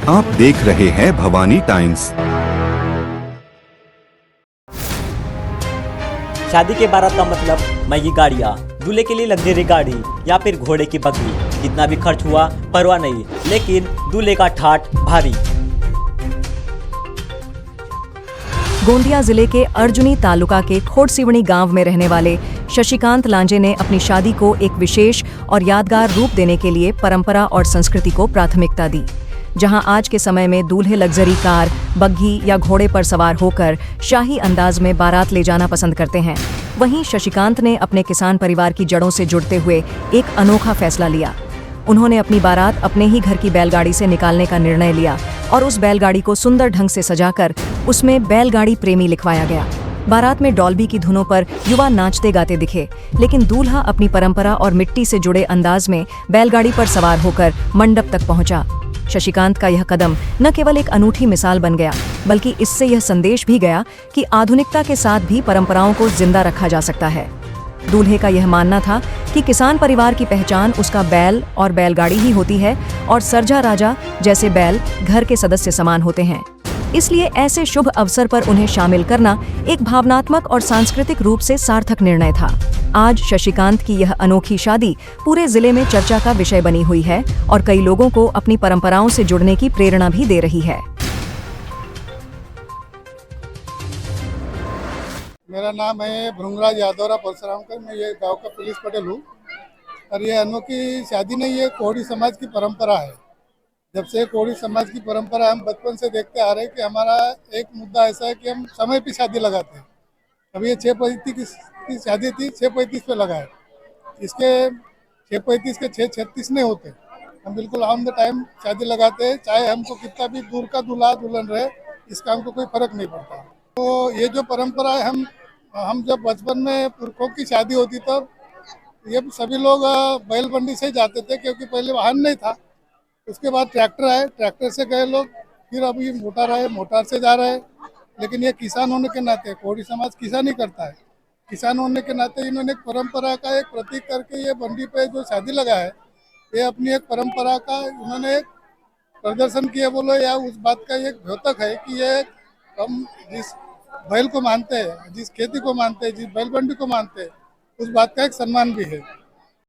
आप देख रहे हैं भवानी टाइम्स। शादी के बारात का मतलब महंगी गाड़ियाँ, दूल्हे के लिए लग्जरी गाड़ी या फिर घोड़े की बग्घी। कितना भी खर्च हुआ परवाह नहीं, लेकिन दूल्हे का ठाठ भारी। गोंदिया जिले के अर्जुनी तालुका के खोड़सिवणी गांव में रहने वाले शशिकांत लांजे ने अपनी शादी को एक विशेष और यादगार रूप देने के लिए परंपरा और संस्कृति को प्राथमिकता दी। जहां आज के समय में दूल्हे लग्जरी कार, बग्घी या घोड़े पर सवार होकर शाही अंदाज में बारात ले जाना पसंद करते हैं, वहीं शशिकांत ने अपने किसान परिवार की जड़ों से जुड़ते हुए एक अनोखा फैसला लिया। उन्होंने अपनी बारात अपने ही घर की बैलगाड़ी से निकालने का निर्णय लिया और उस बैलगाड़ी को सुंदर ढंग से सजाकर उसमें बैलगाड़ी प्रेमी लिखवाया गया। बारात में डॉल्बी की धुनों पर युवा नाचते गाते दिखे, लेकिन दूल्हा अपनी परंपरा और मिट्टी से जुड़े अंदाज में बैलगाड़ी पर सवार होकर मंडप तक पहुंचा। शशिकांत का यह कदम न केवल एक अनूठी मिसाल बन गया, बल्कि इससे यह संदेश भी गया कि आधुनिकता के साथ भी परंपराओं को जिंदा रखा जा सकता है। दूल्हे का यह मानना था कि किसान परिवार की पहचान उसका बैल और बैलगाड़ी ही होती है और सरजा राजा जैसे बैल घर के सदस्य समान होते हैं। इसलिए ऐसे शुभ अवसर पर उन्हें शामिल करना एक भावनात्मक और सांस्कृतिक रूप से सार्थक निर्णय था। आज शशिकांत की यह अनोखी शादी पूरे जिले में चर्चा का विषय बनी हुई है और कई लोगों को अपनी परंपराओं से जुड़ने की प्रेरणा भी दे रही है। मेरा नाम है भृंगराज यादवरा परशुरामकर। मैं ये गांव का पुलिस पटेल हूँ और ये अनोखी शादी नहीं, ये कोड़ी समाज की परंपरा है। जब से कोड़ी समाज की परंपरा हम बचपन से देखते आ रहे हैं कि हमारा एक मुद्दा ऐसा है कि हम समय पे शादी लगाते हैं। अभी ये 6:35 की शादी थी, 6:35 पे लगाए। इसके 6:35 के 6:36 नहीं होते। हम बिल्कुल ऑन द टाइम शादी लगाते हैं, चाहे हमको कितना भी दूर का दूल्हा दुल्हन रहे, इसका हमको कोई फर्क नहीं पड़ता। तो ये जो परंपरा है, हम जब बचपन में पुरखों की शादी होती तब ये सभी लोग बैलबंडी से ही जाते थे, क्योंकि पहले वाहन नहीं था। उसके बाद ट्रैक्टर आए, ट्रैक्टर से गए लोग, फिर अभी मोटर आए, मोटर से जा रहे हैं। लेकिन ये किसान होने के नाते, कोड़ी समाज किसान ही करता है, किसान होने के नाते इन्होंने एक परंपरा का एक प्रतीक करके ये बंडी पे जो शादी लगा है, ये अपनी एक परंपरा का इन्होंने एक प्रदर्शन किया बोलो, या उस बात का एक द्योतक है कि ये हम जिस बैल को मानते हैं, जिस खेती को मानते हैं, जिस बैलबंडी को मानते हैं, उस बात का एक सम्मान भी है।